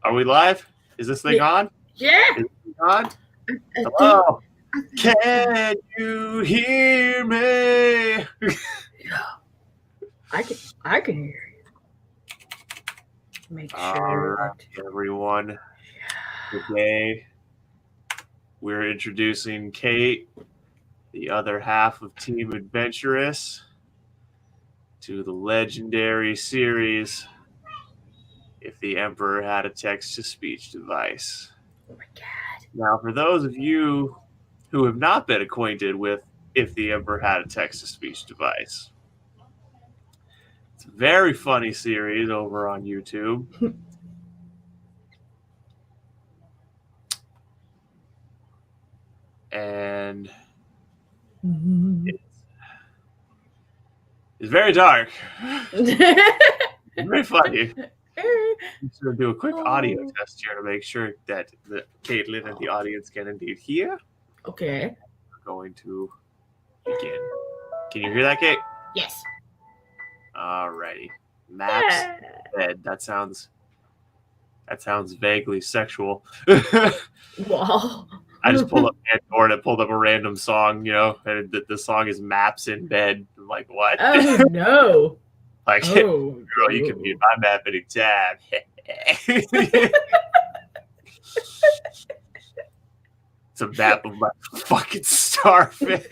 Are we live? Is this thing on? Yeah. Is it on? Hello. Can you hear me? I can hear you. Make sure. All right, everyone. Today we're introducing Kate, the other half of Team Adventurous, to the legendary series If the Emperor Had a Text-to-Speech Device. Oh my god. Now, for those of you who have not been acquainted with If the Emperor Had a Text-to-Speech Device, it's a very funny series over on YouTube. And it's very dark. It's very funny. I'm just going to do a quick audio test here to make sure that Caitlin and the audience can indeed hear. Okay. We're going to begin. Can you hear that, Kate? Yes. Alrighty. Maps bed. That sounds vaguely sexual. Wow. I just pulled up Pandora and it pulled up a random song, and the song is Maps in Bed. I'm like, what? Oh no. Like, girl, you can be my map anytime. It's a map of my fucking starfish.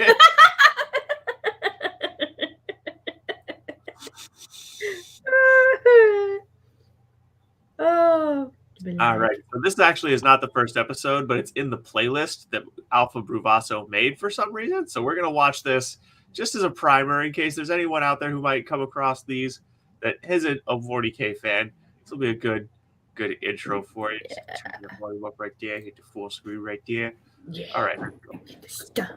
All right. So this actually is not the first episode, but it's in the playlist that Alpha Bruvasso made for some reason. So we're going to watch this just as a primer in case there's anyone out there who might come across these that isn't a 40K fan. This will be a good intro for you. Yeah. Just turn the volume up right there. Hit the full screen right there. Yeah. All right. Here we go.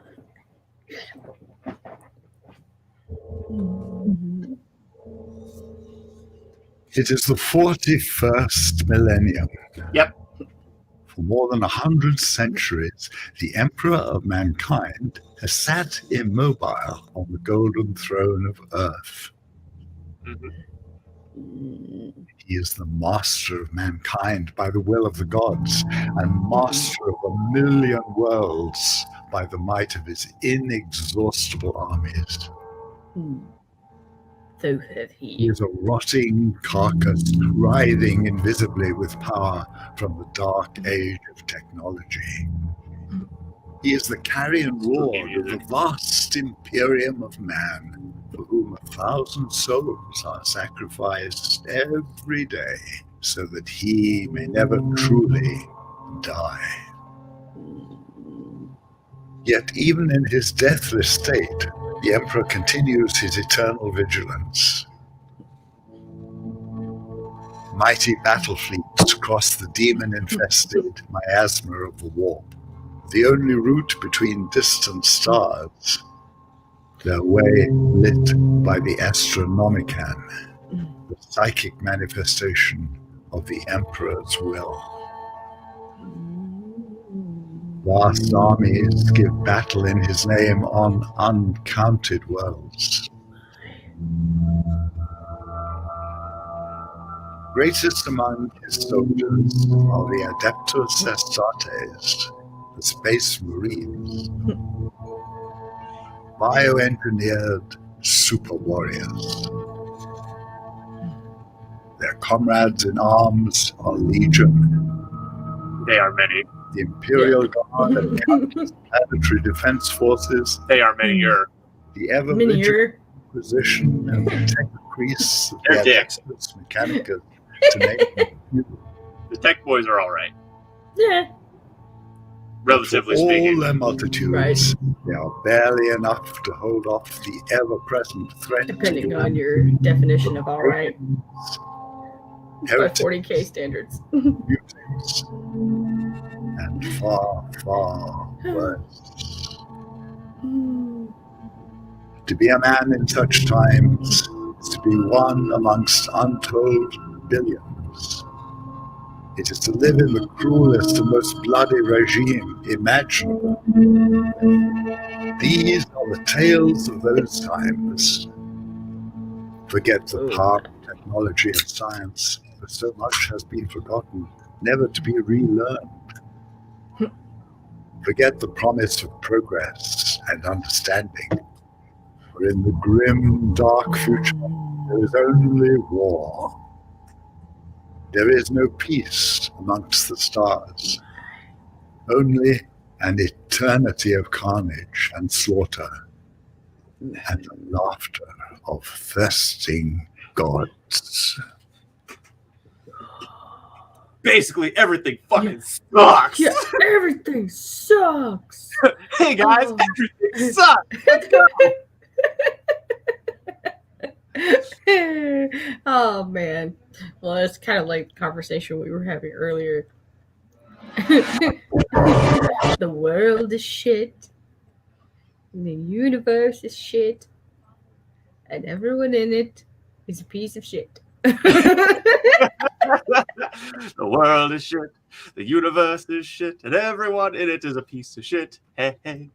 It is the 41st millennium. Yep. For more than 100 centuries, the Emperor of mankind has sat immobile on the golden throne of Earth. Mm-hmm. He is the master of mankind by the will of the gods, and master of 1,000,000 worlds by the might of his inexhaustible armies. So says he. He is a rotting carcass, writhing invisibly with power from the dark age of technology. He is the carrion lord of the vast imperium of man, for whom 1,000 souls are sacrificed every day, so that he may never truly die. Yet even in his deathless state, the Emperor continues his eternal vigilance. Mighty battle fleets cross the demon-infested miasma of the warp, the only route between distant stars, their way lit by the Astronomicon, the psychic manifestation of the Emperor's will. Vast armies give battle in his name on uncounted worlds. Greatest among his soldiers are the Adeptus Astartes, the Space Marines, bioengineered super warriors. Their comrades in arms are legion. They are many. The Imperial Guard and countless planetary defense forces. They are many-er. The ever-vigilant Inquisition and the tech priests of the Adeptus Mechanicus, to name a few. The tech boys are all right. Yeah. Relatively For speaking. all their multitudes, they are barely enough to hold off the ever-present threat. Depending on your definition of all right. By 40K standards. Mutants, and far, far worse. To be a man in such times is to be one amongst untold billions. It is to live in the cruelest and most bloody regime imaginable. These are the tales of those times. Forget the power of technology and science, for so much has been forgotten never to be relearned. Forget the promise of progress and understanding, for in the grim, dark future there is only war. There is no peace amongst the stars, only an eternity of carnage and slaughter, and the laughter of thirsting gods. Basically, everything fucking sucks. Yeah, everything sucks. Hey guys, Oh. everything sucks. Let's go. Oh man. Well, it's kind of like the conversation we were having earlier. The world is shit. And the universe is shit. And everyone in it is a piece of shit. The world is shit. The universe is shit. And everyone in it is a piece of shit. Hey, hey.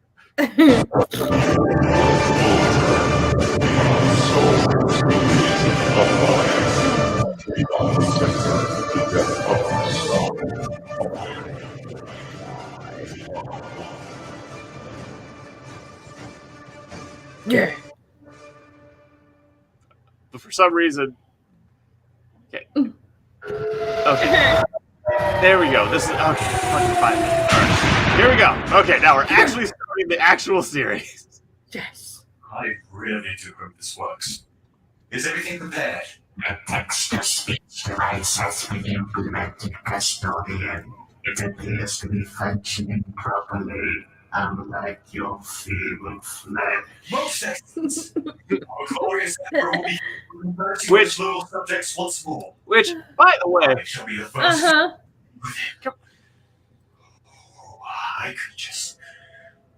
Yeah. But for some reason, okay. There we go. This is okay. Fucking 5 minutes. All right. Here we go. Okay, now we're actually starting the actual series. Yes. I really do hope this works. Is everything prepared? The text-to-speech device has been implemented, Custodian. It appears to be functioning properly, unlike your feeble flesh. Most excellent. Our glorious emperor will be converting Which- his little subjects once more. Which, by the way, I shall be the first. Uh-huh. Oh, I could just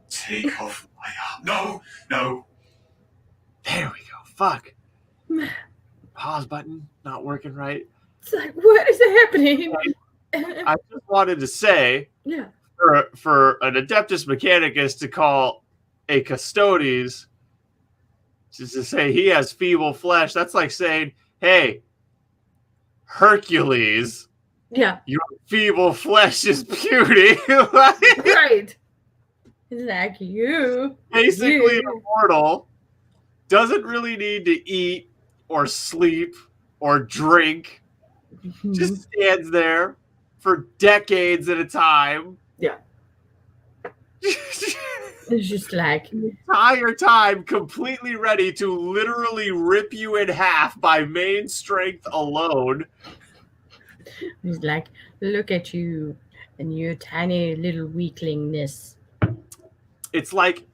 take off my arm. No. there we go. Fuck. Pause button not working right. It's like, what is happening? I just wanted to say, Yeah. for an Adeptus Mechanicus to call a Custodes, just to say he has feeble flesh, that's like saying, hey, Hercules, Yeah. your feeble flesh is beauty. Like, Right. It's like you. basically, Yeah. a mortal doesn't really need to eat or sleep or drink, just stands there for decades at a time. Yeah. It's just like, Entire time completely ready to literally rip you in half by main strength alone. he's like, look at you and your tiny little weaklingness. It's like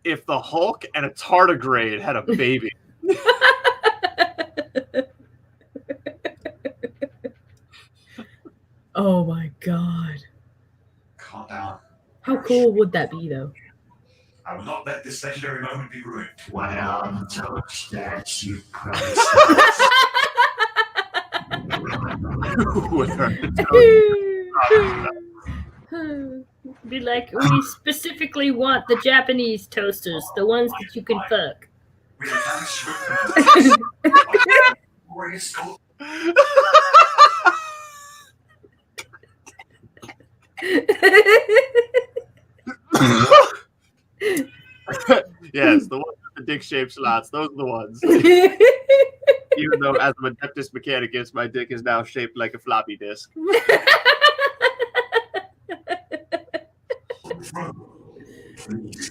if the Hulk and a tardigrade had a baby. Oh my god. Calm down. How cool would that be though? I will not let this legendary moment be ruined. Well, don't that you promised Be like, we specifically want the Japanese toasters, the ones that you can fuck. We have managed glorious gold. Yes, the ones with the dick-shaped slots. Those are the ones. Even though, as an Adeptus Mechanicus, my dick is now shaped like a floppy disk. Please,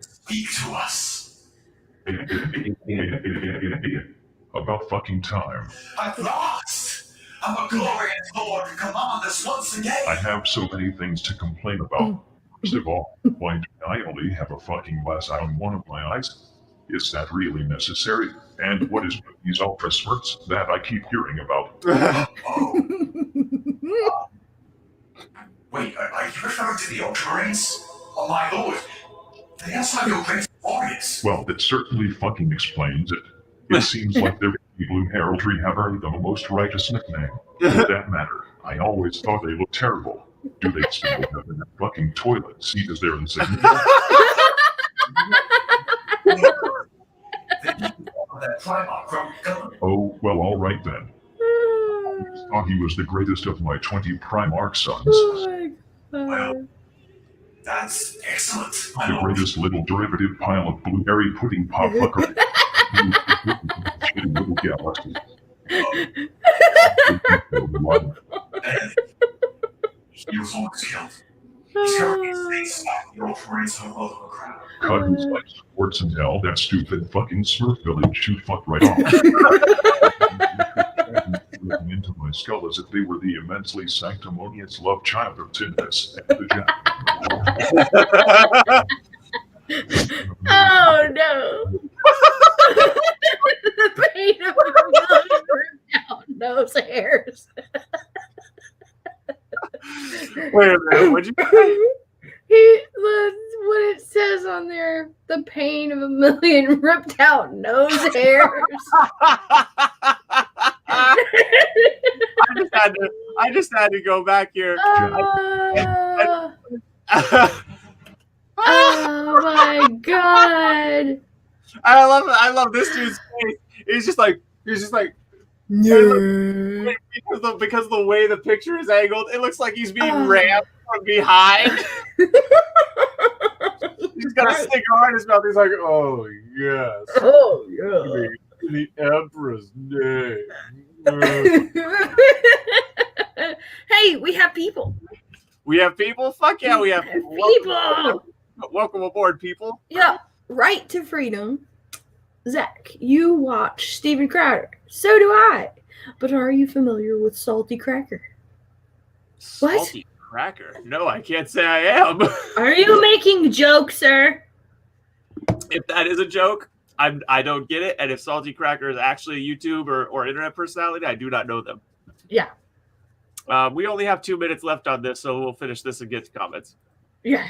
speak to us. About fucking time. At last! Our glorious Lord command us once again! I have so many things to complain about. First of all, why do I only have a fucking glass eye on one of my eyes? Is that really necessary? And what is with these ultra smirts that I keep hearing about? Oh. Wait, are you referring to the Ultramarines? Oh my lord! They are some of your greatest warriors! Well, that certainly fucking explains it. It seems like their blue heraldry have earned them a most righteous nickname. For that matter, I always thought they looked terrible. Do they still have that fucking toilet seat as their insignia? That Primarch from government. Oh, well, all right then. always thought he was the greatest of my 20 Primarch sons. Oh my Well, god. that's excellent, my The lord. greatest little derivative pile of blueberry pudding pop pucker. Shitty little galaxy. He was almost killed. He's currently states the Ultramarines have a load of a crowd. Cut his life supports and tell that stupid fucking Smurf village shoot fuck right off. Looking into my skull as if they were the immensely sanctimonious love child of Tinvis and the Jack. Oh no. The pain of a million ripped out nose hairs. Wait a minute, what'd you say? What it says on there, the pain of a million ripped out nose hairs. I just had to go back here. Oh my god. I love this dude's face. He's just like No. because of the way the picture is angled, it looks like he's being rammed from behind. He's got a cigar in his mouth. He's like, oh yes. Oh yeah. In the Emperor's name. Hey, we have people. We have people? Fuck yeah, we have people. Welcome aboard, people. Yeah, right to freedom. Zach, you watch Steven Crowder. So do I. But are you familiar with Salty Cracker? What? Salty Cracker? No, I can't say I am. Are you making a joke, sir? If that is a joke, I don't get it. And if Salty Cracker is actually a YouTube or internet personality, I do not know them. Yeah. We only have 2 minutes left on this, so we'll finish this and get to comments. Yeah.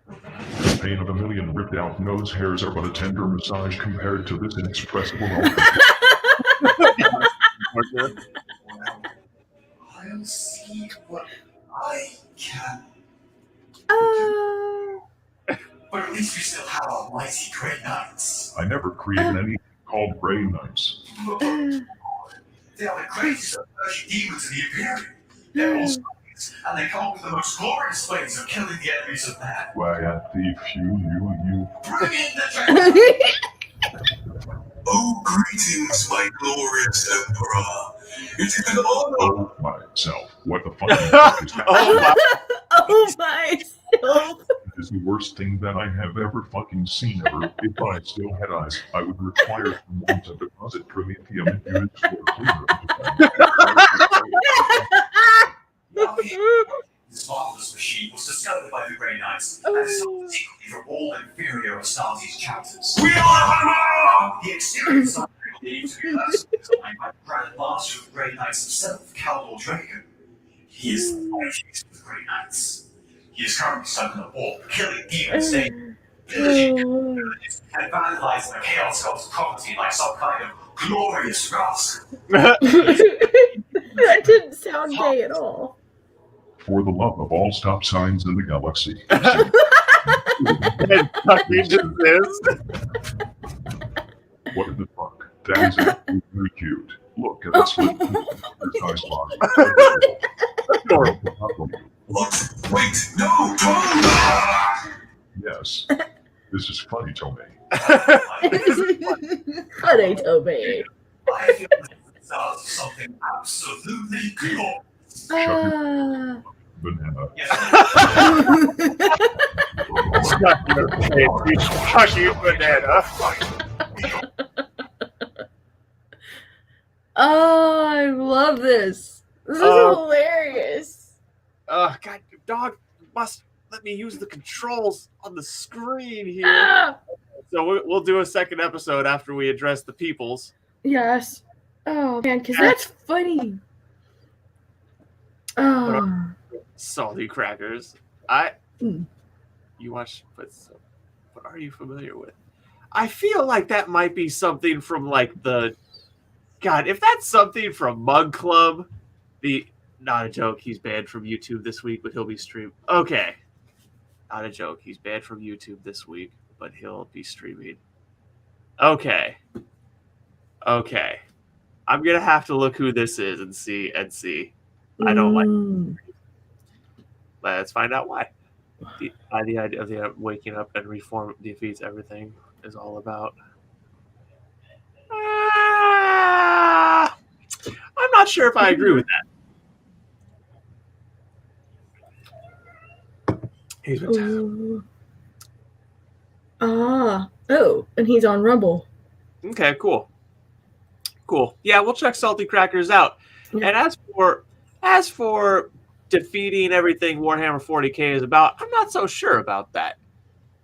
The pain of a million ripped out nose hairs are but a tender massage compared to this inexpressible I'll see what I can. But at least we still have our mighty Grey Knights. I never created anything called Grey Knights. They are the greatest of 30 demons in the Imperium. They're all spies, and they come up with the most glorious ways of killing the enemies of man. Why, at the you. Bring in the dragon! Oh, greetings, my glorious Emperor. It is an honor. Oh myself. What the fuck is that? Oh myself. It is the worst thing that I have ever fucking seen ever. If I still had eyes, I would require someone to deposit Prometheum and use it for This marvelous machine was discovered by the Grey Knights and is secretly for all inferior of Astartes chapters. We are the exterior design of the universe is designed by the Grand Master of the Grey Knights himself, Caldor Draco. He is the mightiest of the Grey Knights. He is currently stuck in a vault, killing demons daily, pillaging villages, and vandalizing the Chaos God's property like some kind of glorious rascal. That didn't sound gay at all. For the love of all stop signs in the galaxy. And fucking just this. What the fuck? That is actually very cute. Look at this little exercise line. What? Wait, no! Don't! Yes. This is funny, Tomei. Funny, Toby. I feel like this is something absolutely glorious. Banana. Fuck you, banana. Oh, I love this. This is hilarious. God, dog must let me use the controls on the screen here. So we'll do a second episode after we address the peoples. Yes. Oh, man, because that's funny. Oh. Salty Crackers. You watch, but what are you familiar with? I feel like that might be something from like God, if that's something from Mug Club, not a joke, he's banned from YouTube this week, but he'll be streaming. Okay. Not a joke, he's banned from YouTube this week, but he'll be streaming. Okay. I'm gonna have to look who this is and see. I don't like. Let's find out why. The idea of the waking up and reform defeats everything is all about. I'm not sure if I agree with that. He's been and he's on Rumble. Okay, cool. Yeah, we'll check Salty Crackers out. Yeah. And as for defeating everything Warhammer 40K is about, I'm not so sure about that.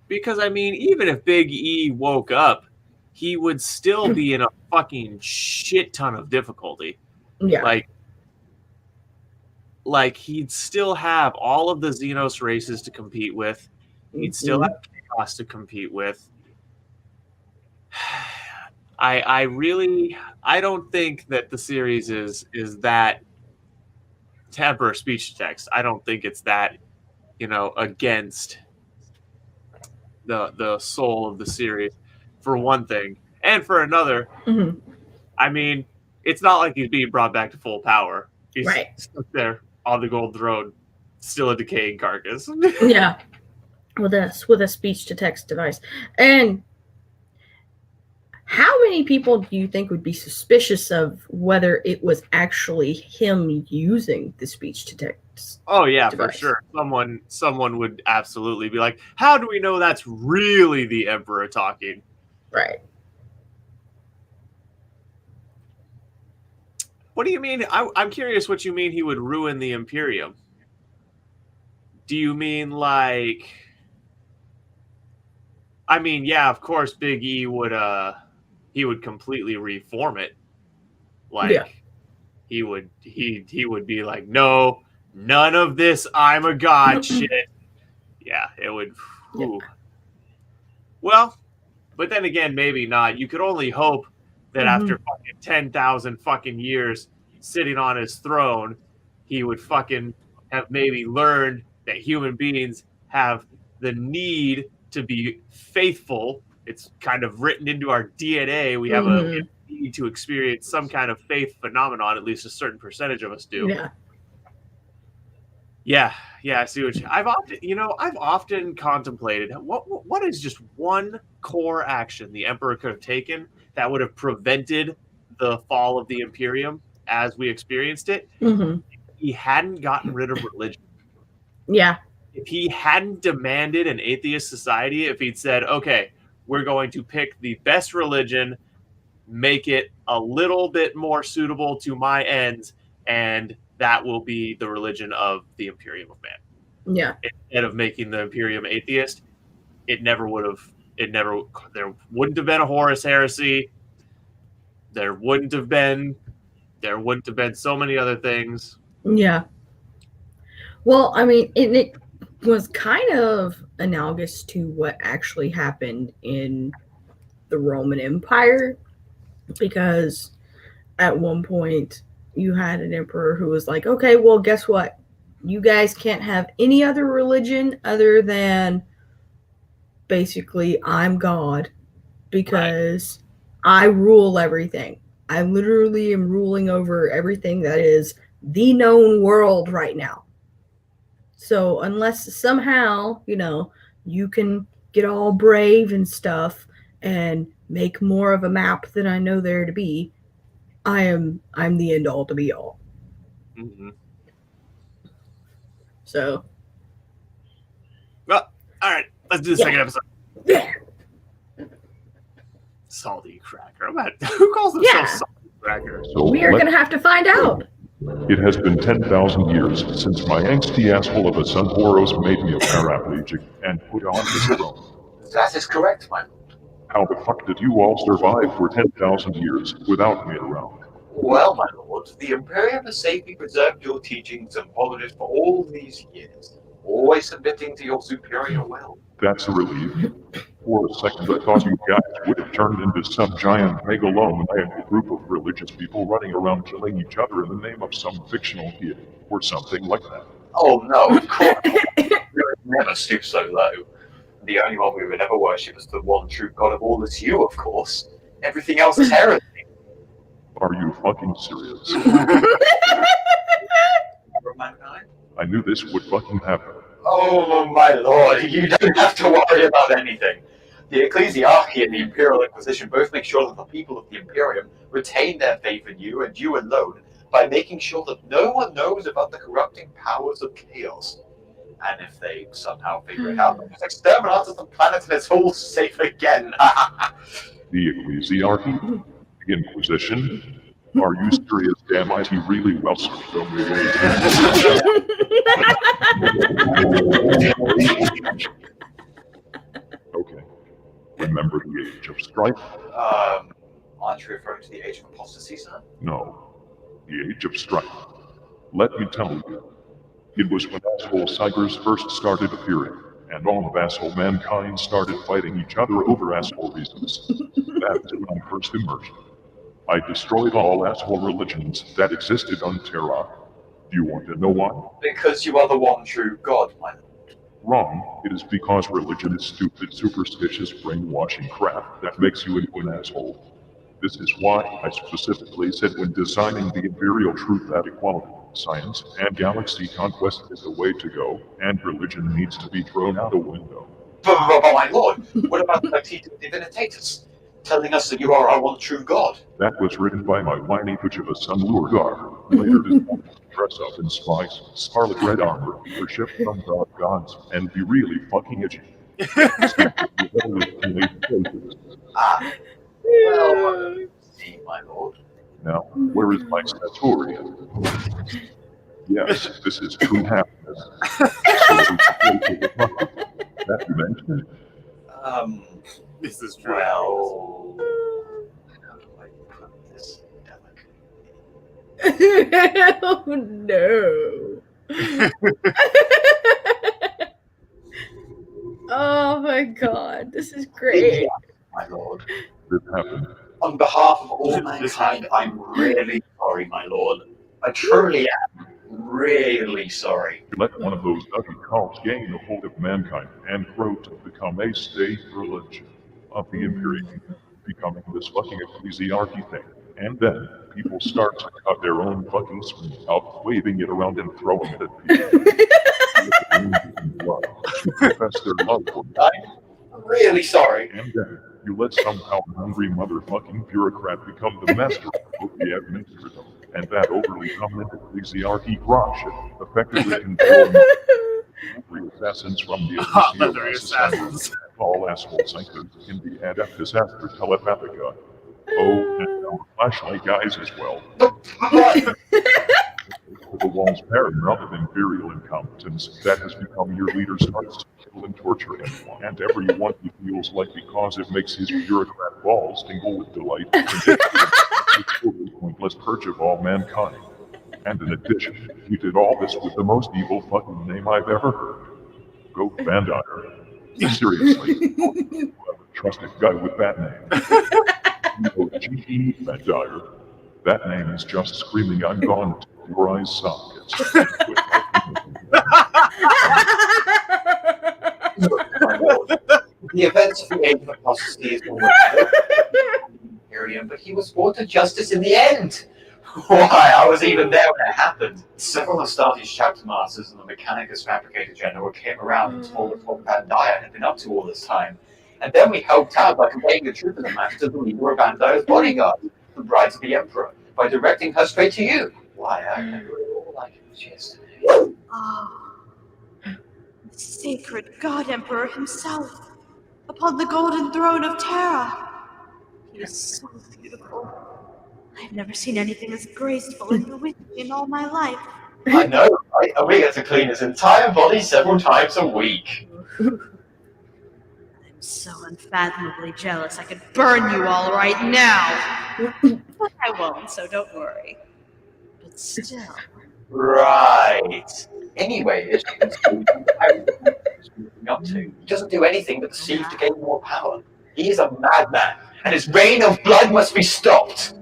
Because I mean, even if Big E woke up, he would still be in a fucking shit ton of difficulty. Yeah. Like he'd still have all of the Xenos races to compete with. He'd still have Chaos to compete with. I don't think that the series is that Emperor speech to text. I don't think it's that, against the soul of the series, for one thing. And for another, I mean, it's not like he's being brought back to full power. He's stuck there on the Golden Throne, still a decaying carcass. Yeah. With a speech to text device. And how many people do you think would be suspicious of whether it was actually him using the speech to text? Oh yeah, device? For sure. Someone would absolutely be like, how do we know that's really the Emperor talking? Right. What do you mean? I'm curious what you mean he would ruin the Imperium. Do you mean like... I mean, yeah, of course Big E would he would completely reform it. He would be like, no, none of this I'm a god shit. Yeah, it would. Yeah. Well, but then again, maybe not. You could only hope that after fucking 10,000 fucking years sitting on his throne, he would fucking have maybe learned that human beings have the need to be faithful. It's kind of written into our DNA. We have a need to experience some kind of faith phenomenon. At least a certain percentage of us do. Yeah. I see what I've often contemplated what is just one core action the Emperor could have taken that would have prevented the fall of the Imperium as we experienced it. If he hadn't gotten rid of religion. Yeah. If he hadn't demanded an atheist society, if he'd said, okay, we're going to pick the best religion, make it a little bit more suitable to my ends, and that will be the religion of the Imperium of Man. Yeah. Instead of making the Imperium atheist, there wouldn't have been a Horus heresy. There wouldn't have been so many other things. Yeah. Well, I mean, it was kind of analogous to what actually happened in the Roman Empire, because at one point you had an emperor who was like, okay, well, guess what? You guys can't have any other religion other than basically I'm God, because I rule everything. I literally am ruling over everything that is the known world right now. So unless somehow, you can get all brave and stuff and make more of a map than I know there to be, I'm the end all to be all. So. Well, all right. Let's do the second episode. Yeah. Salty Cracker. Who calls themselves Salty Cracker? So we are going to have to find out. It has been 10,000 years since my angsty asshole of a Sunhoros made me a paraplegic and put on his throne. That is correct, my lord. How the fuck did you all survive for 10,000 years without me around? Well, my lord, the Imperium has safely preserved your teachings and policies for all these years, always submitting to your superior will. That's a relief. For a second, I thought you guys would have turned into some giant megalomaniac group of religious people running around killing each other in the name of some fictional deity, or something like that. Oh no, of course. We would never stoop so low. The only one we would ever worship is the one true God of all is you, of course. Everything else is heresy. Are you fucking serious? I knew this would fucking happen. Oh, my lord, you don't have to worry about anything. The Ecclesiarchy and the Imperial Inquisition both make sure that the people of the Imperium retain their faith in you and you alone by making sure that no one knows about the corrupting powers of chaos. And if they somehow figure it out, they'll just exterminate the planet and it's all safe again. The Ecclesiarchy? The Inquisition? Are you serious? Damn, IT really well so Okay. Remember the Age of Strife? Aren't you referring to the Age of Apostasy, sir? No. The Age of Strife. Let me tell you. It was when asshole cybers first started appearing, and all of asshole mankind started fighting each other over asshole reasons. That was when I first emerged. I destroyed all asshole religions that existed on Terra. Do you want to know why? Because you are the one true God, my lord. Wrong. It is because religion is stupid, superstitious, brainwashing crap that makes you into an asshole. This is why I specifically said when designing the Imperial Truth that equality, science, and galaxy conquest is the way to go, and religion needs to be thrown out a window. But my lord, what about the Titus Divinitatus, telling us that you are our one true God? That was written by my whiny bitch of a son Lurgar, who later decided to dress up in spice, scarlet red armor, worship some gods, and be really fucking itchy. Well, see, my lord. Now, where is my Centurion? Yes, this is true happiness. That you mentioned? This is true. Well, how do I put this delicately? Oh no. Oh my god, this is great. My lord. This happened. On behalf of all mankind, I'm really sorry, my lord. I truly am really sorry. You let one of those ugly cults gain a hold of mankind and grow to become a state religion of the Imperium, becoming this fucking ecclesiarchy thing. And then people start to cut their own fucking screen out, waving it around and throwing it at people. To profess their love for you. I'm really sorry. And then you let somehow hungry motherfucking bureaucrat become the master of the administrator, and that overly dominant ecclesiarchy crush it, effectively controlling every assassins from the Leathery assassins. all asshole psychos in the Adeptus Astra Telepathica. Oh, and our flashlight guys as well. The walls paramount of imperial incompetence that has become your leader's hearts to kill and torture him, and everyone he feels like because it makes his bureaucrat balls tingle with delight. It's totally pointless purge of all mankind. And in addition, he did all this with the most evil fucking name I've ever heard. Goat Van Dyer. Seriously, you have a trusted guy with that name. You know, G.E. Van Dyer. That name is just screaming, I'm gone to your eyes sockets. The events of the Age of Apostasy is always Imperium, but he was brought to justice in the end. Why, I was even there when it happened. Several Astartes chapter masters and the Mechanicus Fabricator General came around and told us what Van Dyer had been up to all this time. And then we helped out by conveying the truth of the matter to the leader of Van Dyer's bodyguard, the bride of the Emperor, by directing her straight to you. Why, I remember it all like it was yesterday. Ah, the sacred God Emperor himself, upon the golden throne of Terra. He is so beautiful. I've never seen anything as graceful and bewitching in all my life. I know, right? And we get to clean his entire body several times a week. I'm so unfathomably jealous I could burn you all right now. But I won't, so don't worry. But still. Right. Anyway, as you can see, up to. He doesn't do anything but deceive to gain more power. He is a madman, and his reign of blood must be stopped.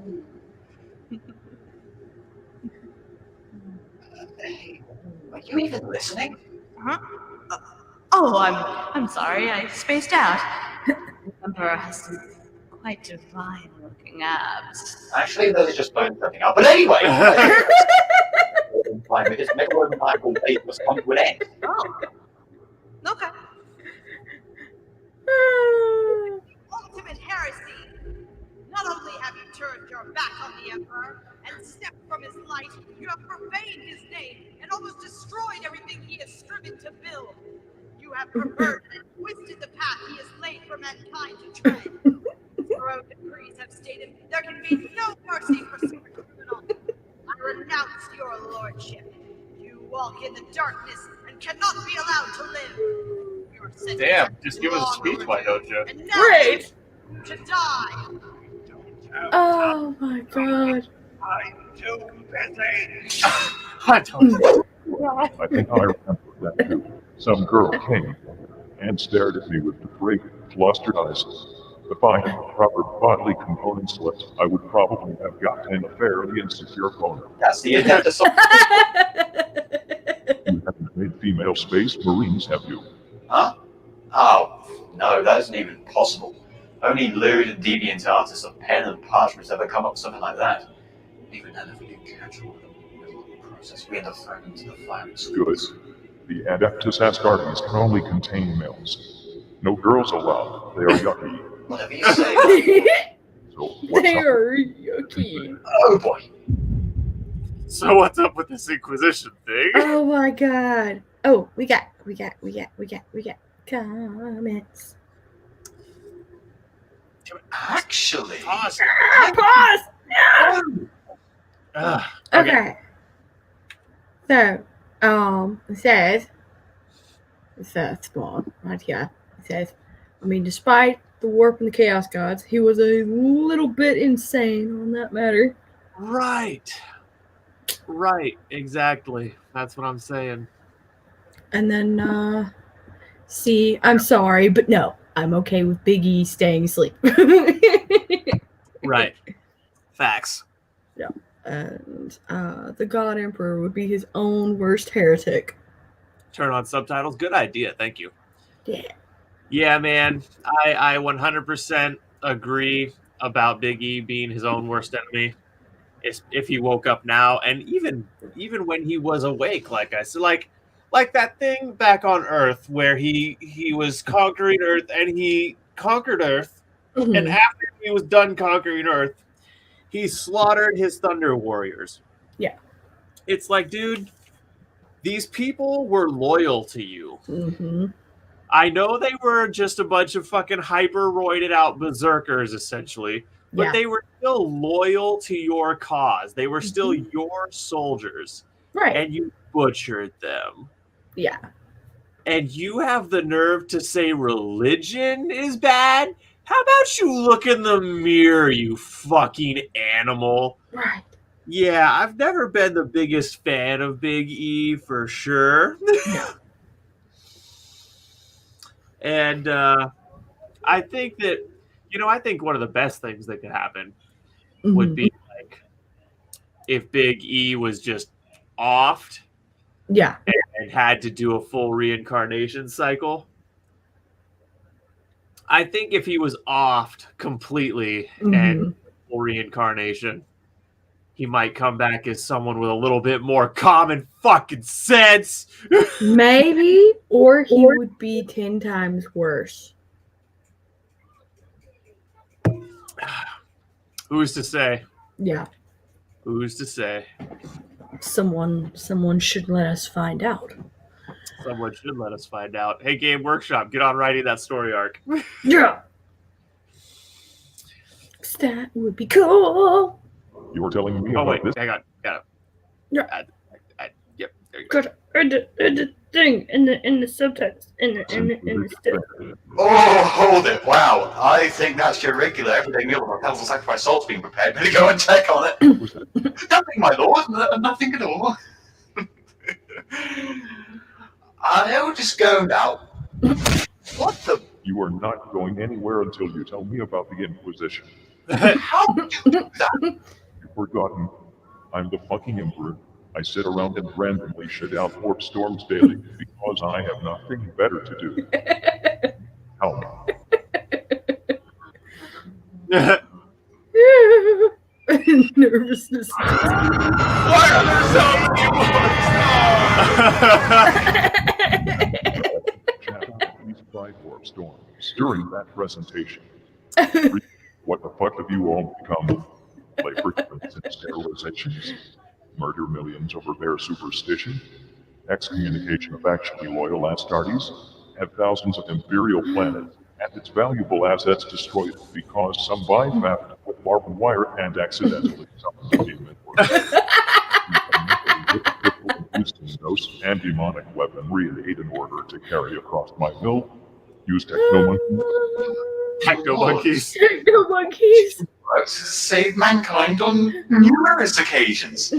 Are you even listening? Huh? Oh, I'm sorry, I spaced out. The Emperor has some Quite divine-looking abs. Actually, those are just bones coming up. But anyway, his megalomaniacal phase must come to an end. Oh. Okay. Ultimate heresy! Not only have you turned your back on the Emperor and stepped from his light, you have profaned his name and almost destroyed everything he has striven to build. You have perverted and twisted the path he has laid for mankind to tread. Your own decrees have stated there can be no mercy for such criminals. I renounce your lordship. You walk in the darkness and cannot be allowed to live. Your sentence Damn, just give us a speech, why don't you? and now Great. to die. Oh my god. I'm too busy. I don't. I think I remember that too. Some girl came and stared at me with depraved, flustered eyes. If I had proper bodily components left, I would probably have gotten an fairly insecure boner. That's the intent of You haven't made female space marines, have you? Huh? Oh, no, that isn't even possible. Only lewd and deviant artists of pen and parchment ever come up with something like that. Even then, if we didn't catch all of them in the middle of the process, we end up thrown into the flames. Good. The Adeptus Asgardians can only contain males. No girls allowed. They are yucky. Whatever you say. So what's They up? are yucky. Oh boy. So what's up with this Inquisition thing? Oh my god. Oh, we got comments. Actually. Pause. Pause! Ugh, Okay. So, it says small right here. It says, I mean, despite the warp and the chaos gods, he was a little bit insane on that matter. Right, exactly. That's what I'm saying. And then, see, I'm sorry, but no, I'm okay with Big E staying asleep. Right. Facts. And the God Emperor would be his own worst heretic. Turn on subtitles. Good idea. Thank you. Yeah. Yeah, man. I 100% agree about Big E being his own worst enemy. If he woke up now, and even when he was awake, like I said, like that thing back on Earth where he was conquering Earth and he conquered Earth, Mhm. and after he was done conquering Earth, he slaughtered his Thunder Warriors. Yeah. It's like, dude, these people were loyal to you. Mm-hmm. I know they were just a bunch of fucking hyper-roided out berserkers, essentially, but Yeah. they were still loyal to your cause. They were still your soldiers, Right. and you butchered them. Yeah. And you have the nerve to say religion is bad? How about you look in the mirror, you fucking animal? Right. Yeah, I've never been the biggest fan of Big E, for sure. And I think that, I think one of the best things that could happen would be like if Big E was just offed Yeah. and had to do a full reincarnation cycle. I think if he was offed completely and full reincarnation, he might come back as someone with a little bit more common fucking sense. Maybe, or he would be 10 times worse. Who's to say? Yeah. Who's to say? Someone should let us find out. Someone should let us find out. Hey, Game Workshop, get on writing that story arc. Yeah. That would be cool. You were telling me Oh, about wait, this? hang on. Got it. Yeah. Yep, there you go. Got the thing in the subtitles in the stuff. Oh, hold it. Wow. I think that's your regular everyday meal of repels and sacrifice salts being prepared. Better go and check on it. Nothing, my lord. Nothing at all. I'll just go now. What the? You are not going anywhere until you tell me about the Inquisition. How would you do that? You've forgotten. I'm the fucking Emperor. I sit around and randomly shit out warp storms daily because I have nothing better to do. Help. Nervousness. Why are there so many These Triforce storms during that presentation. What the fuck have you all become? Play frequencies and sterilizations? Murder millions over bare superstition? Excommunication of actually loyal Astartes? Have thousands of imperial planets and its valuable assets destroyed because some bypassed with barbed wire and accidentally summoned the inventory. Using ghost and demonic weaponry in aid in order to carry across my will. Use Techno monkeys. Techno monkeys. Saved mankind on numerous occasions.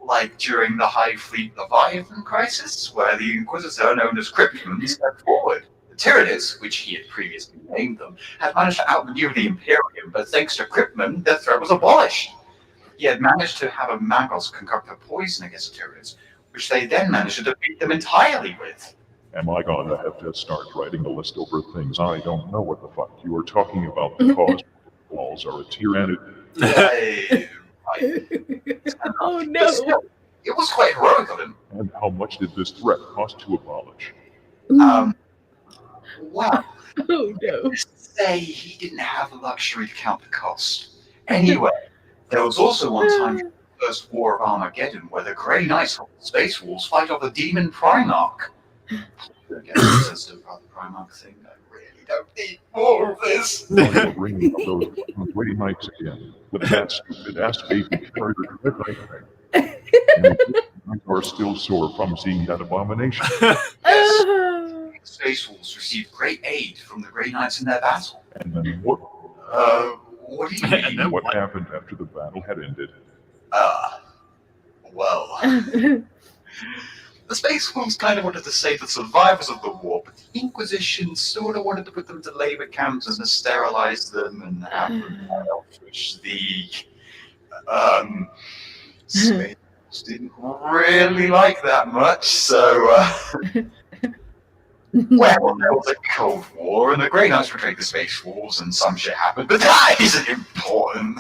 Like during the High Fleet Leviathan crisis, where the Inquisitor, known as Cryptman, stepped forward. The Tyranids, which he had previously named them, had managed to outmaneuver the Imperium, but thanks to Cryptman, their threat was abolished. He had managed to have a Magos concoct a poison against the Tyranids, which they then managed to defeat them entirely with. Am I gonna have to start writing a list over things I don't know what the fuck you are talking about because walls are a Tyranid? Oh no! Still, it was quite heroic of him. And how much did this threat cost to abolish? Well, oh no! say he didn't have the luxury to count the cost. Anyway, there was also one time during the First War of Armageddon where the Grey Knights of the Space Wolves fight off the Demon Primarch. Again, this is about the Primarch thing. I really don't need more of this. You're bringing up those Grey Knights again with that stupid ass baby carrier thing. And are still sore from seeing that abomination. Yes. The Space Wolves received great aid from the Grey Knights in their battle. And then what? What do you mean? What happened after the battle had ended? Well, the Space Wolves kind of wanted to save the survivors of the war, but the Inquisition sort of wanted to put them to labor camps and to sterilize them and have them out, which the Space Wolves didn't really like that much, so well, there was a Cold War, and the Grey Knights betrayed the Space Wolves, and some shit happened, but that isn't important.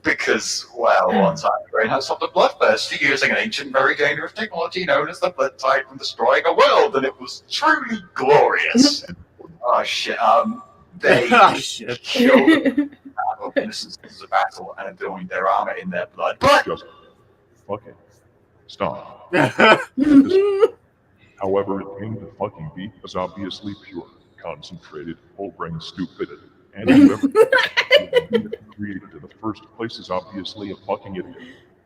Because, well, one time the Grey Knights stopped a bloodthirst using an ancient, very dangerous technology known as the Blood Tide from destroying a world, and it was truly glorious. Oh shit, they killed innocents of battle and adorned their armor in their blood. But Just fucking stop. However, it came to fucking be was obviously pure, concentrated, whole-brain stupidity. And whoever created in the first place is obviously a fucking idiot.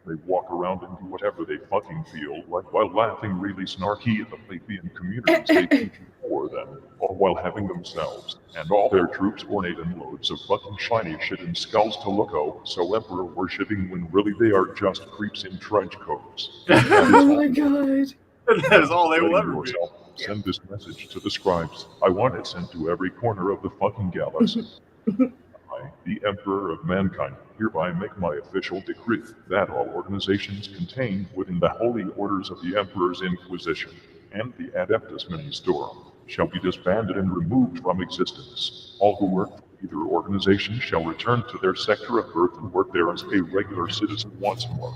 They walk around and do whatever they fucking feel like while laughing really snarky at the plebeian communities they teach for them, all while having themselves and all their troops ornate in loads of fucking shiny shit and skulls to look so emperor worshipping when really they are just creeps in trench coats. Oh my god. That is all they will ever be. Send this message to the scribes. I want it sent to every corner of the fucking galaxy. I, the Emperor of Mankind, hereby make my official decree that all organizations contained within the holy orders of the Emperor's Inquisition and the Adeptus Ministorum shall be disbanded and removed from existence. All who work for either organization shall return to their sector of birth and work there as a regular citizen once more.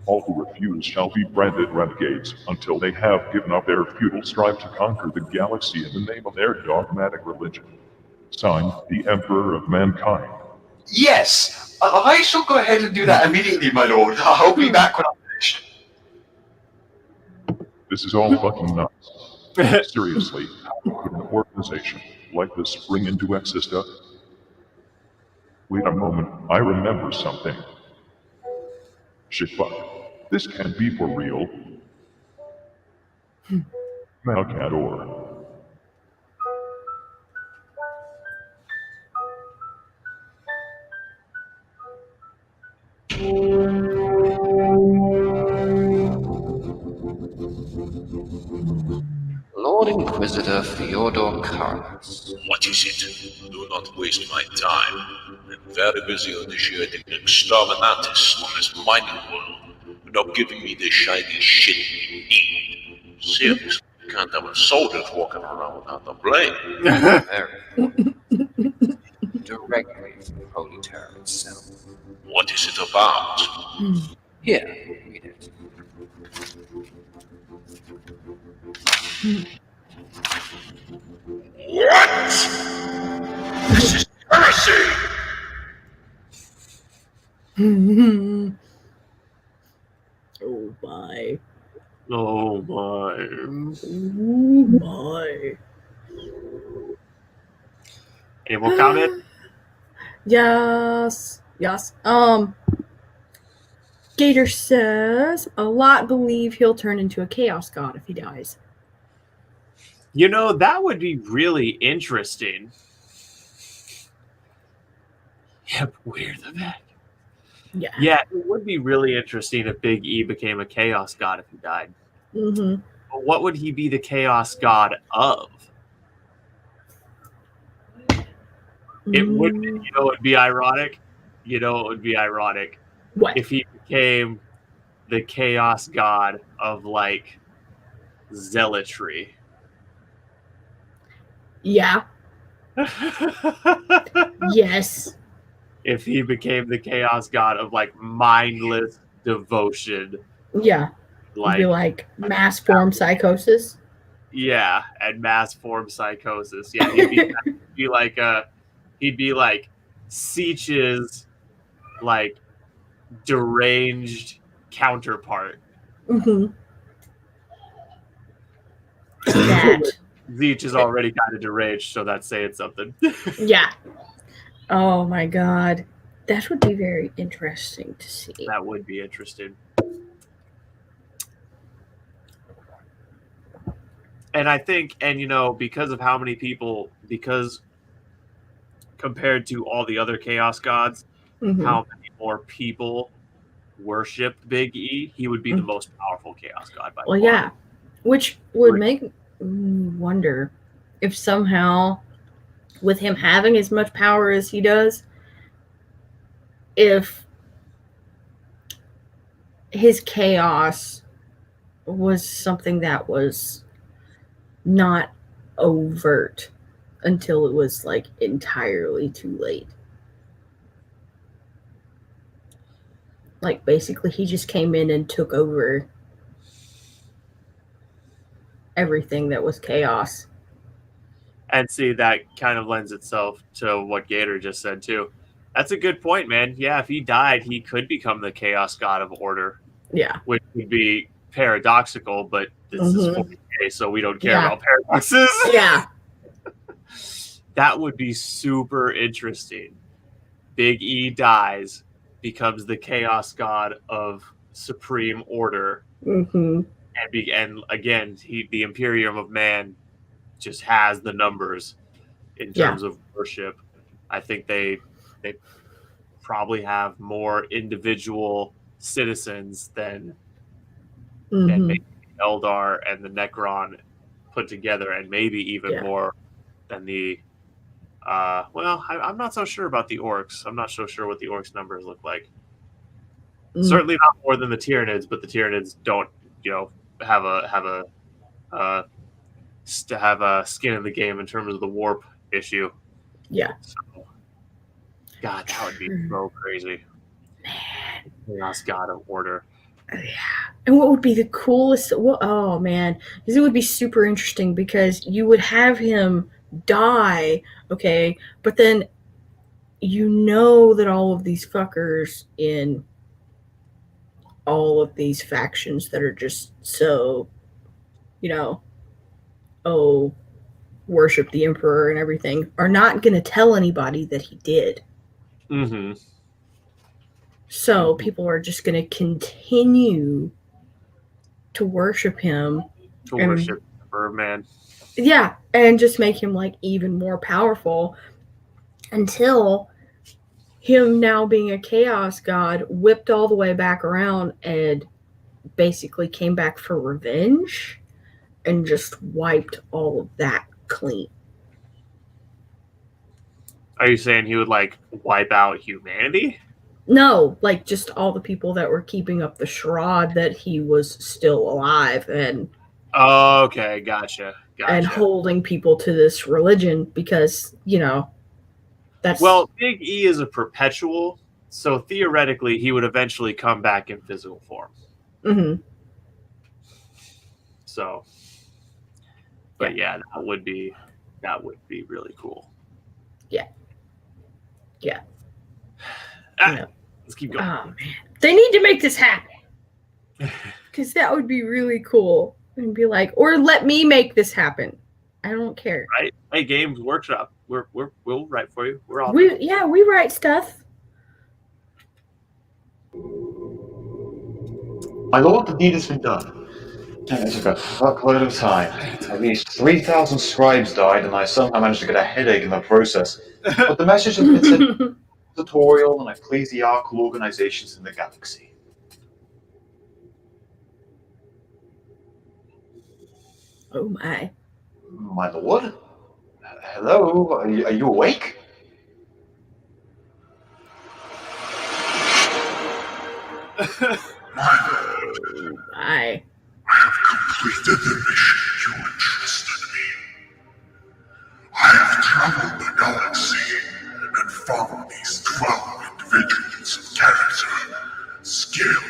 All who refuse shall be branded renegades until they have given up their futile strive to conquer the galaxy in the name of their dogmatic religion. Signed, the Emperor of Mankind. yes, I shall go ahead and do that immediately, my lord. I'll be back when I'm finished. This is all fucking nuts. Seriously, how could an organization like this spring into Exista? Wait a moment, I remember something. Shit, fuck. This can't be for real. Malcador. Lord Inquisitor Fyodor Karnas. What is it? Do not waste my time. I'm very busy initiating exterminatus on this mining world. Without giving me the shiny shit we need. Seriously, you can't have a soldier walking around without a blade. Very important. directly from Holy Terror itself. What is it about? Here, read it. What? This is heresy! Oh my. Oh my. Oh my. Any more comment? Yes. Yes. Gator says a lot believe he'll turn into a chaos god if he dies. You know, that would be really interesting. Yep, weird the back. Yeah. Yeah, it would be really interesting if Big E became a chaos god if he died. Mm-hmm. But what would he be the chaos god of? It would, it would be ironic. It would be ironic What? if he became the chaos god of like zealotry. Yeah. Yes. If he became the chaos god of like mindless devotion, Yeah. like It'd be like mass form psychosis. yeah, and mass form psychosis. Yeah, he'd be like Seach's like deranged counterpart. Mm-hmm. That. Zeech is already kind of deranged, so that's saying something. Yeah. Oh my god. That would be very interesting to see. That would be interesting. And I think, and because of how many people, because compared to all the other chaos gods, Mm-hmm. how many more people worshipped Big E, he would be the most powerful chaos god by far. Yeah. Which would make me wonder if somehow, with him having as much power as he does, if his chaos was something that was not overt until it was like entirely too late. Like basically he just came in and took over everything that was chaos. And see, that kind of lends itself to what Gator just said too. That's a good point, man. Yeah, if he died, he could become the chaos god of order. Yeah. Which would be paradoxical, but this is 40K, so we don't care about paradoxes. Yeah. That would be super interesting. Big E dies, becomes the chaos god of supreme order. Mm-hmm. And again, the Imperium of Man just has the numbers in terms of worship. I think they probably have more individual citizens than maybe Eldar and the Necron put together, and maybe even more than the I'm not so sure about the orcs. I'm not so sure what the orcs numbers look like. Certainly not more than the Tyranids, but the Tyranids don't have a skin in the game in terms of the warp issue. Yeah. So, God, that would be so crazy. Man. Chaos God of Order. Yeah. And what would be the coolest? Well, oh man, because it would be super interesting because you would have him die, okay, but then that all of these fuckers in all of these factions that are just so, worship the Emperor and everything are not going to tell anybody that he did. Mm-hmm. So people are just going to continue to worship him. Worship the Birdman. Yeah, and just make him like even more powerful until him now being a chaos god whipped all the way back around and basically came back for revenge and just wiped all of that clean. Are you saying he would like wipe out humanity? No, like just all the people that were keeping up the charade that he was still alive and okay, gotcha. And holding people to this religion because, Well, Big E is a perpetual, so theoretically he would eventually come back in physical form. Mm-hmm. So, but yeah, that would be really cool. Yeah. Let's keep going. Oh man, they need to make this happen because that would be really cool. And be like, or let me make this happen. I don't care. Right? Hey, Games Workshop, we'll write for you. We're all we write stuff. My lord, the deed has been done. And it took a fuckload of time. At least 3,000 scribes died, and I somehow managed to get a headache in the process. But the message has been sent to tutorial and ecclesiarchal organizations in the galaxy. Oh my. My lord? Hello? Are you awake? I have completed the mission you entrusted me. I have traveled the galaxy and found these 12 individuals of character, skill,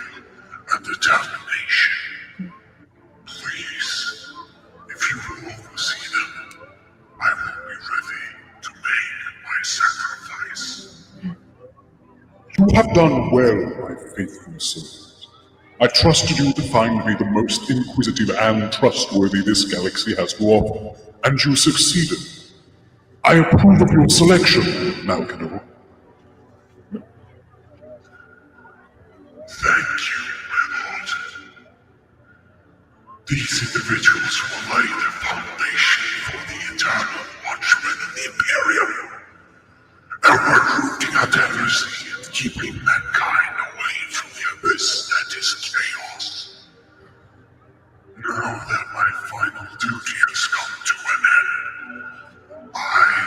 and determination. Please, if you will oversee them, I will be ready to make my sacrifice. You have done well, my faithful servant. I trusted you to find me the most inquisitive and trustworthy this galaxy has to offer, and you succeeded. I approve of your selection, Malcador. Thank you, my lord. These individuals will lay the foundation for the eternal watchmen in the Imperium, and we're rooting out heresy and keeping mankind away from the abyss that is chaos. Now that my final duty has come to an end, I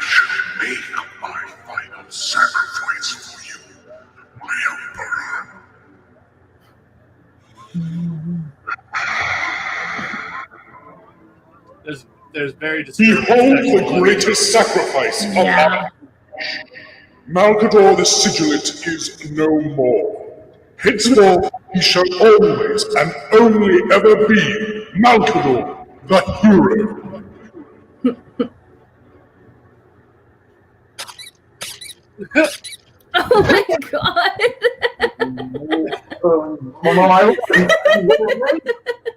shall make my final sacrifice for you, my Emperor. There's very Behold the greatest sacrifice of our Malcador the Sigilate is no more. Henceforth he shall always and only ever be Malcador the hero. Oh my god.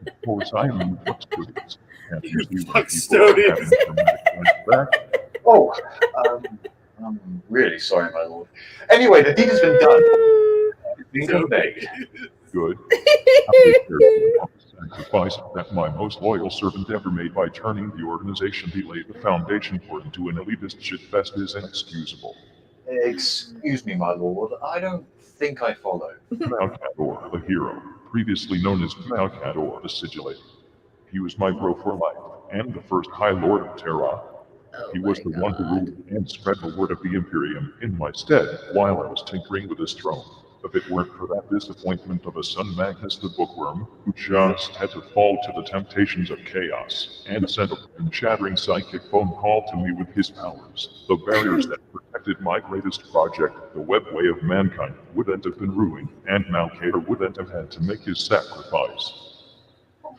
Of course, I am the custodians. Custodians. Oh, I'm really sorry, my lord. Anyway, the deed has been done. It's been conveyed. Good. The sacrifice that my most loyal servant ever made by turning the organization he laid the foundation for into an elitist shitfest is inexcusable. Excuse me, my lord. I don't think I follow. Malcador, the hero, previously known as Malcador the Sigilate. He was my bro for life, and the first High Lord of Terra. He was the one who ruled and spread the word of the Imperium in my stead while I was tinkering with his throne. If it weren't for that disappointment of a son Magnus the Bookworm, who just had to fall to the temptations of chaos, and sent a shattering psychic phone call to me with his powers, the barriers that protected my greatest project, the webway of mankind, wouldn't have been ruined, and Malcador wouldn't have had to make his sacrifice.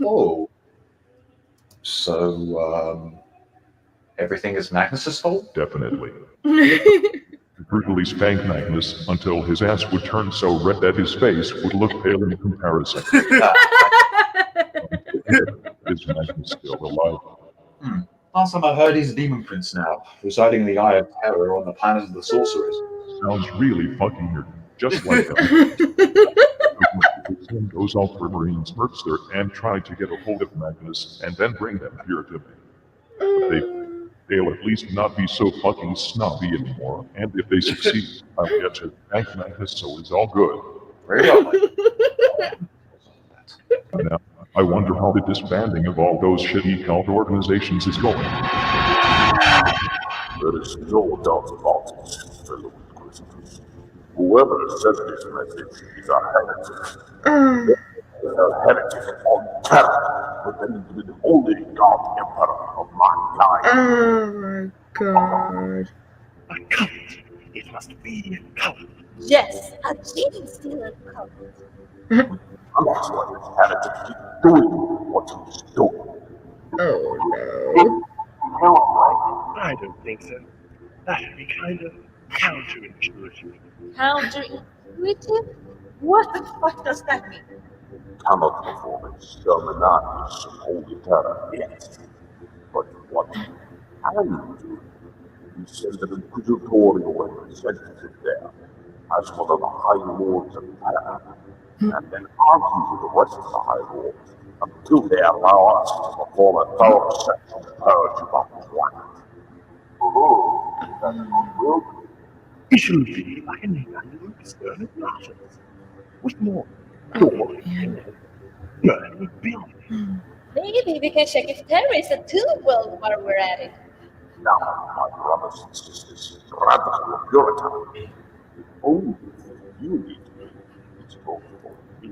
Oh. So, everything is Magnus's fault? Definitely. Brutally spank Magnus until his ass would turn so red that his face would look pale in comparison. Is Magnus still alive? Last time I heard he's a demon prince now, residing in the Eye of Terror on the planet of the sorcerers. Sounds really fucking weird. Just like that. Those ultramarines mercs there and try to get a hold of Magnus and then bring them here to me. But they'll at least not be so fucking snobby anymore, and if they succeed, I'll get to thank Magnus, so it's all good. Very well. Now, I wonder how the disbanding of all those shitty cult organizations is going. There is no doubt about it, fellow Inquisitors. Whoever sent this message is a heretic. A heretic on terror, pretending to be the only god emperor of mankind. Oh my god. I can't must be in color. Yes, a genie still in color. Looks like this planet to keep doing what he's doing. Oh no. I don't think so. That'd be kind of counterintuitive. Counterintuitive? What the fuck does that mean? Cannot perform exterminatus of holy terror yet. But what can you do? You send an inquisitorial representative there as one of the High Lords of terror, and then argue with the rest of the High Lords until they allow us to perform a thorough sexual purge of our planet. Oh, that's what we'll do. It should be like an annual exterminatus. With more burning buildings. Maybe we can check if Terra is a too well while we're at it. Now, my brothers and sisters, radical Puritan, only you need to be responsible for me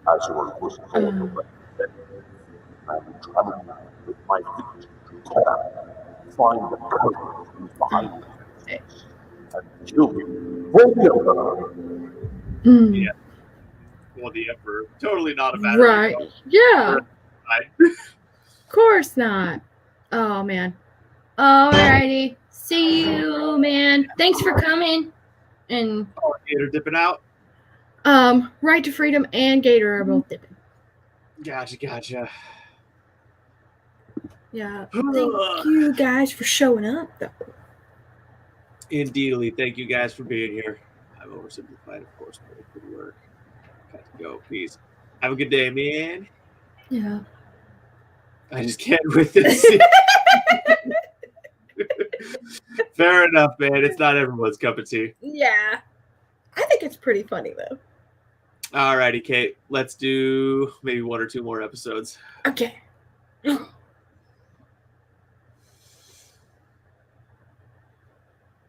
as your inquisitorial representative, and travel with my feet to Terra, find the culprit who's behind this, and kill him for the Emperor. Yeah. Well, the Emperor. Totally not a matter Right. of Yeah. Right. Of course not. Oh man. Alrighty. See you, man. Thanks for coming. And Gator dipping out. Right to Freedom and Gator are both dipping. Gotcha. Yeah. Thank you guys for showing up though. Indeedly. Thank you guys for being here. I've oversimplified, of course, but it could work. Got to go. Peace. Have a good day, man. Yeah. I just can't with this. Fair enough, man. It's not everyone's cup of tea. Yeah. I think it's pretty funny though. Alrighty, Kate. Let's do maybe 1 or 2 more episodes. Okay. Come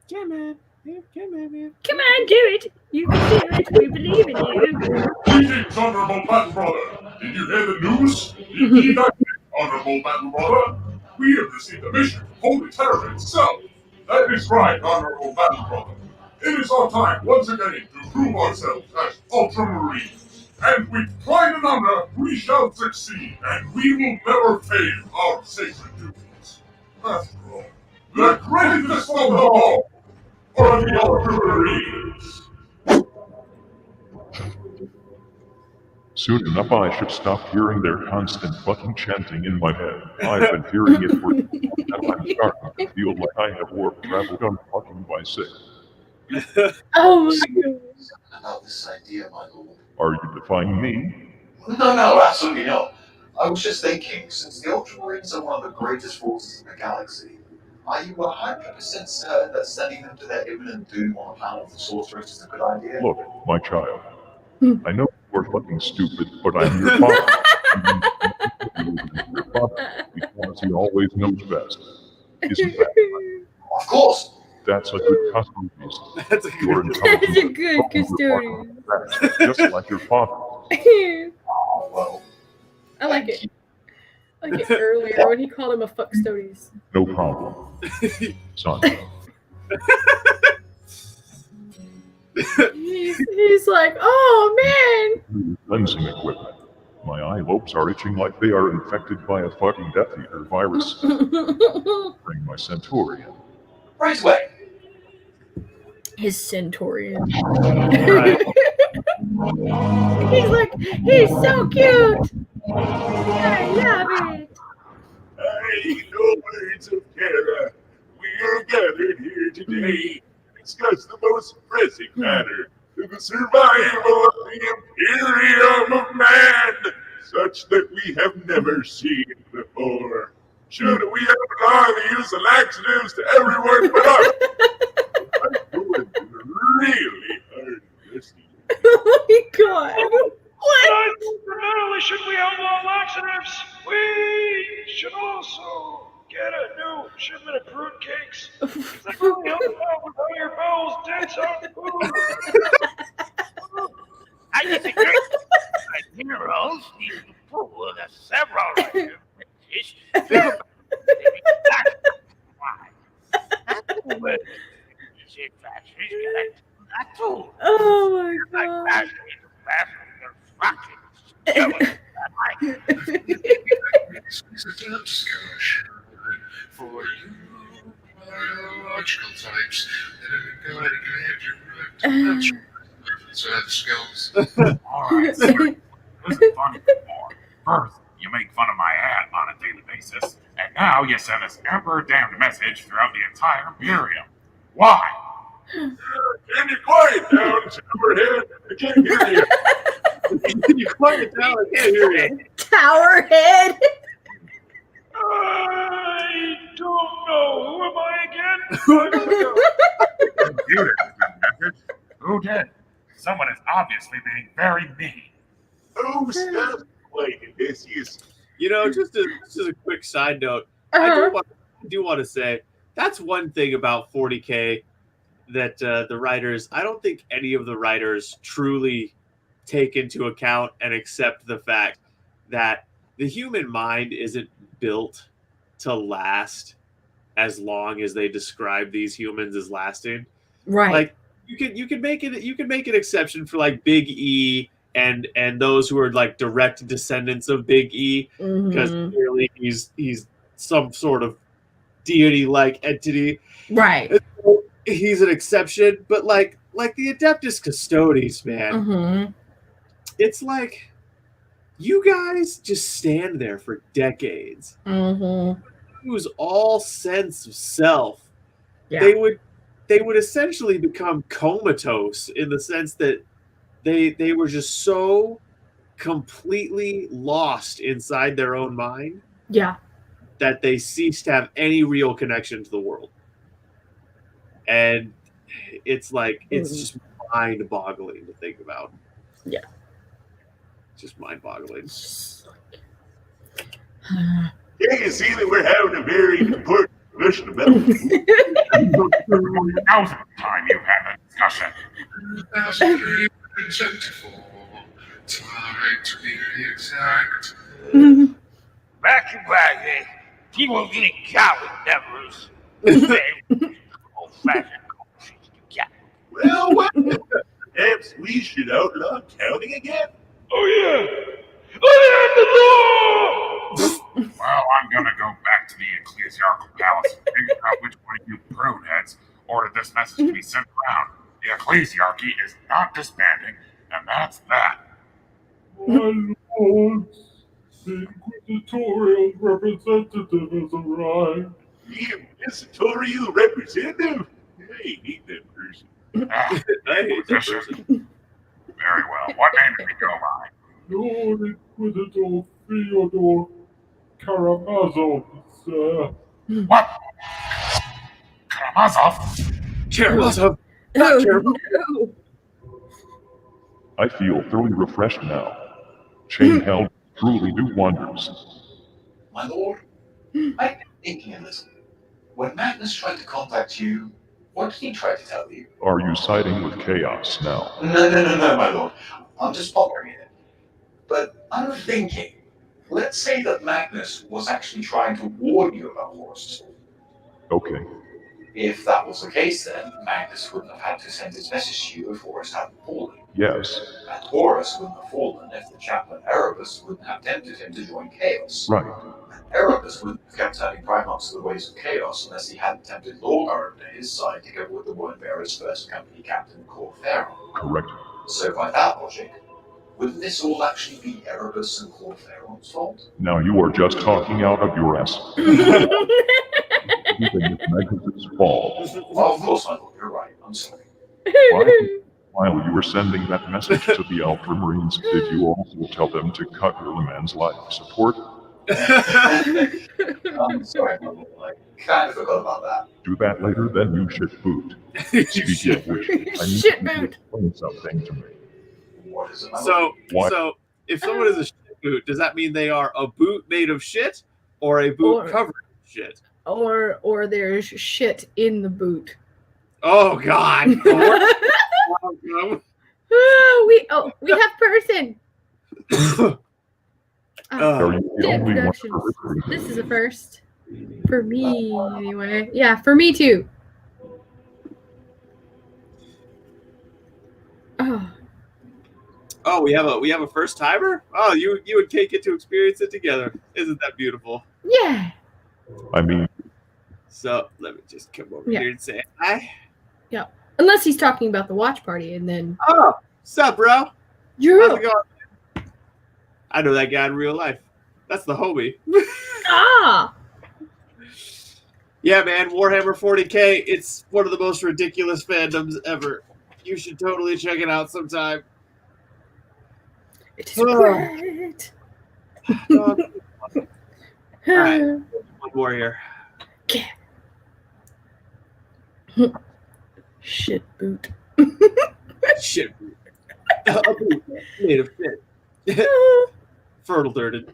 on, man. Come on, do it. You can do it. We believe in you. Greetings, Honorable Battle Brother. Did you hear the news? Indeed, I did, Honorable Battle Brother. We have received a mission from Holy Terror itself. That is right, Honorable Battle Brother. It is our time once again to prove ourselves as Ultramarines. And with pride and honor, we shall succeed, and we will never fail our sacred duties. After all, the greatest of them all are the Ultramarines. Soon enough, I should stop hearing their constant fucking chanting in my head. I've been hearing it for and I'm starting to feel like I have warp travel done fucking by 6. Oh my god. About this idea, my lord. Are you defying me? No, absolutely not. I was just thinking, since the Ultramarines are one of the greatest forces in the galaxy, are you 100% certain that sending them to their imminent doom on a planet of the sorceress is a good idea? Look, my child, I know you're fucking stupid, but I'm your father. Your father, because he always knows best. Isn't that? Of course. That's a good custom piece. That's a You're good. That's a good custodian. Just like your father. Oh, well. I like it. I like it earlier when he called him a fuckstodies. No problem, son. He's like, oh man. Cleansing equipment. My eye lobes are itching like they are infected by a fucking Death Eater virus. Bring my Centurion. Right away. His Centurion. Right. He's like, he's so cute. I love it. Hey, nomads of Terra, we are gathered here today to discuss the most pressing matter to the survival of the Imperium of Man, such that we have never seen before. Should we apply the use of laxatives to everyone but us? I would really hurt this. Oh my god. What? Not only should we outlaw laxatives, we should also get a new shipment of fruit cakes. That really help out with all your bowels dense on food. I disagree. My minerals need to pull the several fish. accident skirmish for you biological types that have been guiding you into skills. Alright, sir. This is funny before. First, you make fun of my hat on a daily basis, and now you send this emperor-damned message throughout the entire Imperium. Why? Can you quiet down, Towerhead? I can't hear you. Can you quiet down? I can't hear you. Towerhead. I don't know. Who am I again? You didn't send the message. Who did? Someone is obviously being very mean. Oh, stop playing this. You know, just as a quick side note, I do want to say that's one thing about 40K that the writers, I don't think any of the writers truly take into account and accept the fact that the human mind isn't built to last as long as they describe these humans as lasting. Right. Like you can make an exception for like Big E and those who are like direct descendants of Big E, because clearly he's some sort of deity-like entity. Right. He's an exception, but like the Adeptus Custodes, man, it's like you guys just stand there for decades. Lose all sense of self. Yeah. They would essentially become comatose in the sense that they were just so completely lost inside their own mind. Yeah. That they ceased to have any real connection to the world. And it's like, it's just mind-boggling to think about. Yeah. Just mind-boggling. You can see that we're having a very important discussion about Now's the time you had a discussion. That's really resentful. Time to be exact. Back in Baghdad, people getting coward nevers. Old-fashioned conversations you got. Well, perhaps we should outlaw counting again? Oh, yeah. I am the law! Well, I'm gonna go back to the ecclesiarchal palace and figure out which one of you pruneheads ordered this message to be sent around. The ecclesiarchy is not disbanding, and that's that. My lords, the inquisitorial representative has arrived. The inquisitorial representative? I hate that person. I hate that person. Very well. What name did he go by? Lord Inquisitor Fyodor Karamazov, sir. What? Karamazov? Karamazov? Oh, no. I feel thoroughly refreshed now. Chain held truly do wonders. My lord, I've been thinking a little. When Magnus tried to contact you, what did he try to tell you? Are you siding with chaos now? No, my lord. I'm just pondering it. But I'm thinking, let's say that Magnus was actually trying to warn you about Horus. Okay. If that was the case, then Magnus wouldn't have had to send his message to you if Horus hadn't fallen. Yes. And Horus wouldn't have fallen if the chaplain Erebus wouldn't have tempted him to join Chaos. Right. And Erebus wouldn't have kept turning Primarchs to the ways of Chaos unless he hadn't tempted Lorgar to his side together with the Wordbearer's first company captain, Cor Pharaoh. Correct. So by that logic, wouldn't this all actually be Erebus and Cor Pharaoh's fault? Now you are just talking out of your ass. It's Magnus' fault. Well, of course, my lord, you're right. I'm sorry. While you were sending that message to the Ultramarines, did you also tell them to cut your man's life support? I'm sorry, my lord. I kind of forgot about that. Do that later, then you should boot. Speaking of which, I need you to explain something to me. What is it, my lord? So, What? so if someone is a shit boot, does that mean they are a boot made of shit or a boot covered in shit? Or there's shit in the boot. Oh God! We have person. Are you the only one? Introductions. This is a first for me, anyway. Yeah, for me too. Oh. Oh, we have a first timer. Oh, you and Kate get to experience it together. Isn't that beautiful? Yeah. I mean, So let me just come over Yeah. here and say hi. Yeah. Unless he's talking about the watch party, and then Oh, what's up, bro? How's you're it going? I know that guy in real life. That's the homie. ah. Yeah, man, Warhammer 40K. It's one of the most ridiculous fandoms ever. You should totally check it out sometime. It is great. All right, one more here. Shit boot. Shit boot. A boot made of fit. Fertile dirted.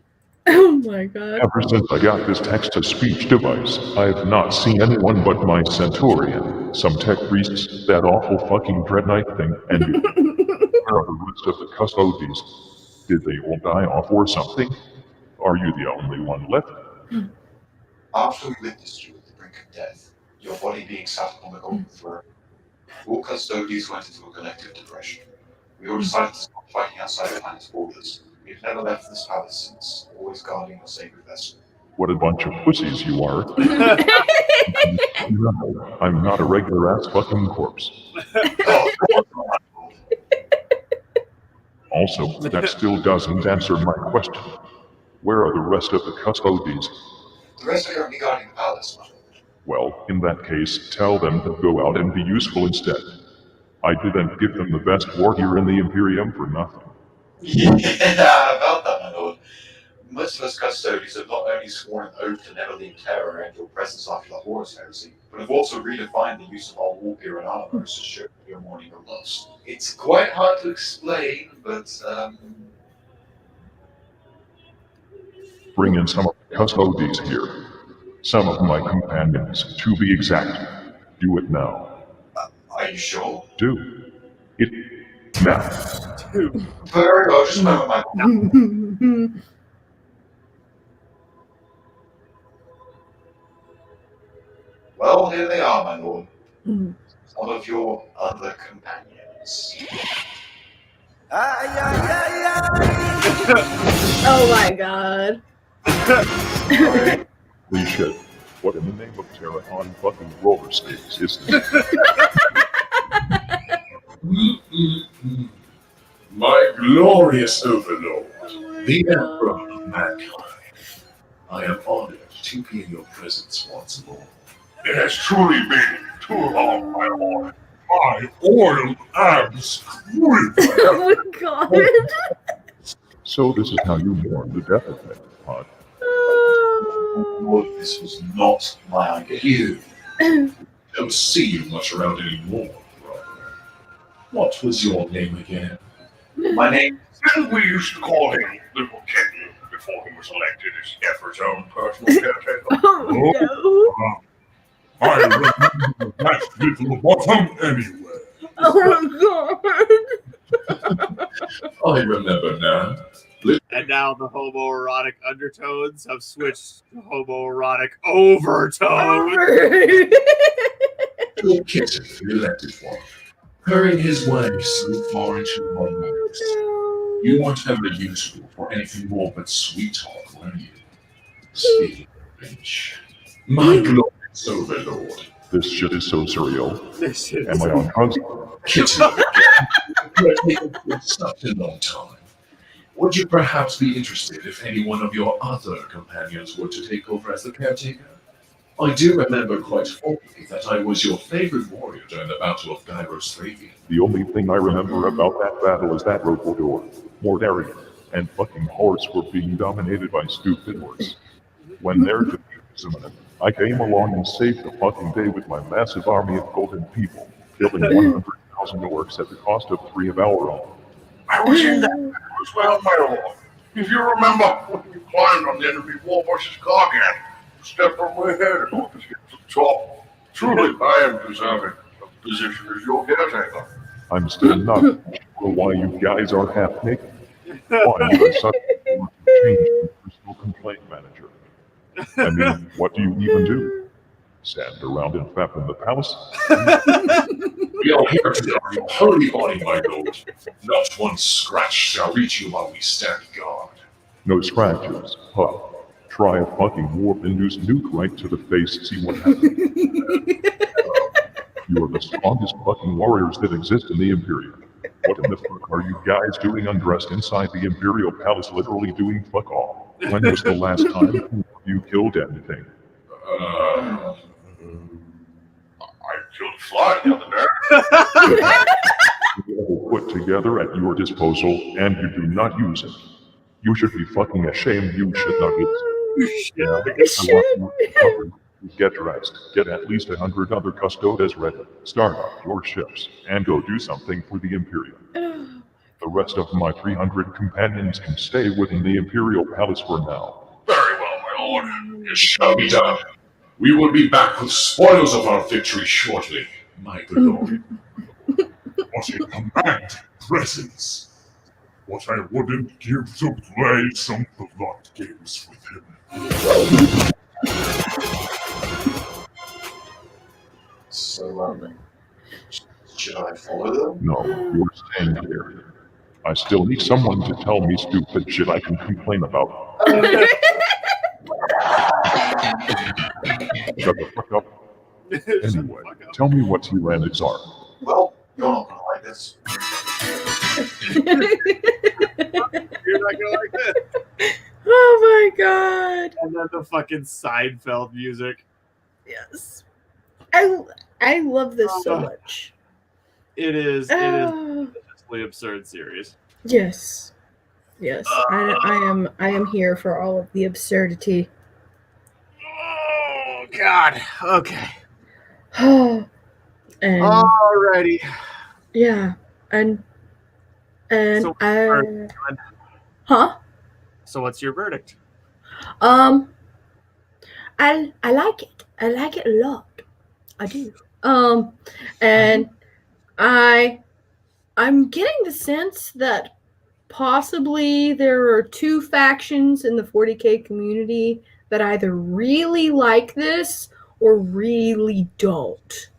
Oh my god. ever since I got this text-to-speech device, I've not seen anyone but my Centurion, some tech priests, that awful fucking Dread Knight thing, and you. Where are the rest of the custodies? Did they all die off or something? Are you the only one left? After we witnessed you at the brink of death, your body being sat upon the golden throne, all custodians went into a collective depression. We all decided to stop fighting outside the planet's borders. We've never left this palace since, always guarding your sacred vessel. What a bunch of pussies you are. No, I'm not a regular-ass fucking corpse. Also, that still doesn't answer my question. Where are the rest of the custodies? The rest are currently guarding the palace, my lord. Well, in that case, tell them to go out and be useful instead. I didn't give them the best war gear in the Imperium for nothing. Yeah, about that, my lord. Most of us custodians have not only sworn an oath to never leave terror and your presence after the Horus heresy, but have also redefined the use of our war gear and armor as to show your mourning or loss. It's quite hard to explain, but Bring in some of the custodies here. Some of my companions, to be exact. Do it now. Are you sure? Do it now. Very well, just a moment, my lord. Well, here they are, my lord. Some of your other companions. Oh my god. Holy shit. What in the name of terror on fucking roller skates is this? My glorious overlord, the Emperor of mankind. I am honored to be in your presence once more. It has truly been too long, my lord. My oiled abs creep. Oh my god. So this is how you mourn the death of me, huh? Lord, this was not my idea. You don't see you much around anymore, brother. What was your name again? My name. Didn't we used to call him Little Kenny before he was elected as Effort's own personal caretaker? Oh no. I remember that little bottom anyway. Oh god. I remember now. And now the homoerotic undertones have switched to homoerotic overtones. Your kitten, the elected one. Her and his wife so far into our lives. You weren't ever useful for anything more but sweet talk, were you? Speaking of which, my glorious overlord. This shit is so surreal. This shit Am I on drugs? Kitten again. You have taken for such a long time. Would you perhaps be interested if any one of your other companions were to take over as the caretaker? I do remember quite fondly that I was your favorite warrior during the Battle of Gyros Thravian. The only thing I remember about that battle is that Rokodor, Mordarian, and fucking Horse were being dominated by stupid horse. When their defeat was imminent, I came along and saved the fucking day with my massive army of golden people, killing 100,000 orcs at the cost of 3 of our own. I was in that as well, my lord. If you remember when you climbed on the enemy warhorse's cargan, stepped on my head and helped us get to the top. Truly, I am deserving of the position as your caretaker. I'm still not sure why you guys are half naked. Why you are such a change from personal complaint manager. I mean, what do you even do? Stand around and fap in the palace? We are here to guard your holy body, my lord. Not one scratch shall reach you while we stand guard. No scratches. Huh. Try a fucking warp-induced nuke right to the face, see what happens. You are the strongest fucking warriors that exist in the Imperium. What in the fuck are you guys doing undressed inside the Imperial Palace, literally doing fuck all? When was the last time you killed anything? I killed a fly the other day. Put together at your disposal, and you do not use it. You should be fucking ashamed, you shit nuggets. Yeah, I want you covered. Get dressed. Get at least 100 other custodes ready. Start up your ships, and go do something for the Imperium. The rest of my 300 companions can stay within the Imperial Palace for now. Very well, my lord. It shall be done. We will be back with spoils of our victory shortly, my good lord. What a command presence. What I wouldn't give to play some plot games with him. So, should I follow them? No, you're staying here. I still need someone to tell me stupid shit I can complain about. Shut the fuck up. Anyway, tell me what Tyranids are. Well, you're not gonna like this. You're not gonna like this. Oh my god. And then the fucking Seinfeld music. Yes. I love this so much. It is a absurd series. Yes. Yes. I am here for all of the absurdity. Oh god. Okay. And Alrighty. yeah. And So So what's your verdict? I like it. I like it a lot. I do. And I'm getting the sense that possibly there are two factions in the 40K community that either really like this or really don't.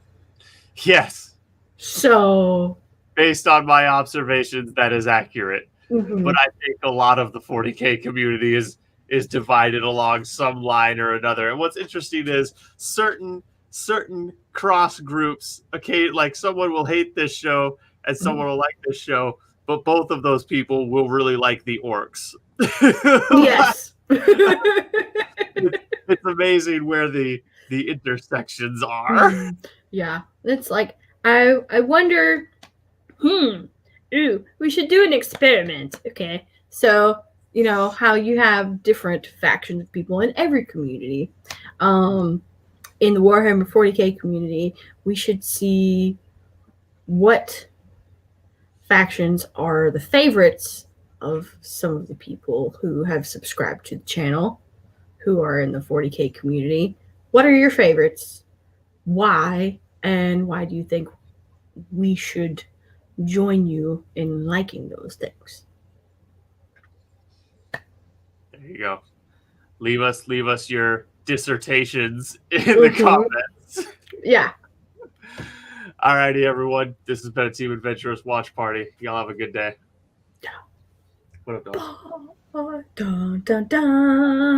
Yes. So, based on my observations, that is accurate. Mhm. But I think a lot of the 40K community is divided along some line or another. And what's interesting is certain cross groups, okay, like someone will hate this show and someone will like this show, but both of those people will really like the orcs. yes. It's amazing where the intersections are. Yeah. It's like I wonder, we should do an experiment. Okay. So, you know, how you have different factions of people in every community. In the Warhammer 40K community, we should see what factions are the favorites of some of the people who have subscribed to the channel, who are in the 40K community. What are your favorites? Why? And why do you think we should join you in liking those things? There you go. Leave us your dissertations in the comments. Yeah. Alrighty, everyone. This has been a Team Adventurous watch party. Y'all have a good day. What up, dog? Dun, dun, dun.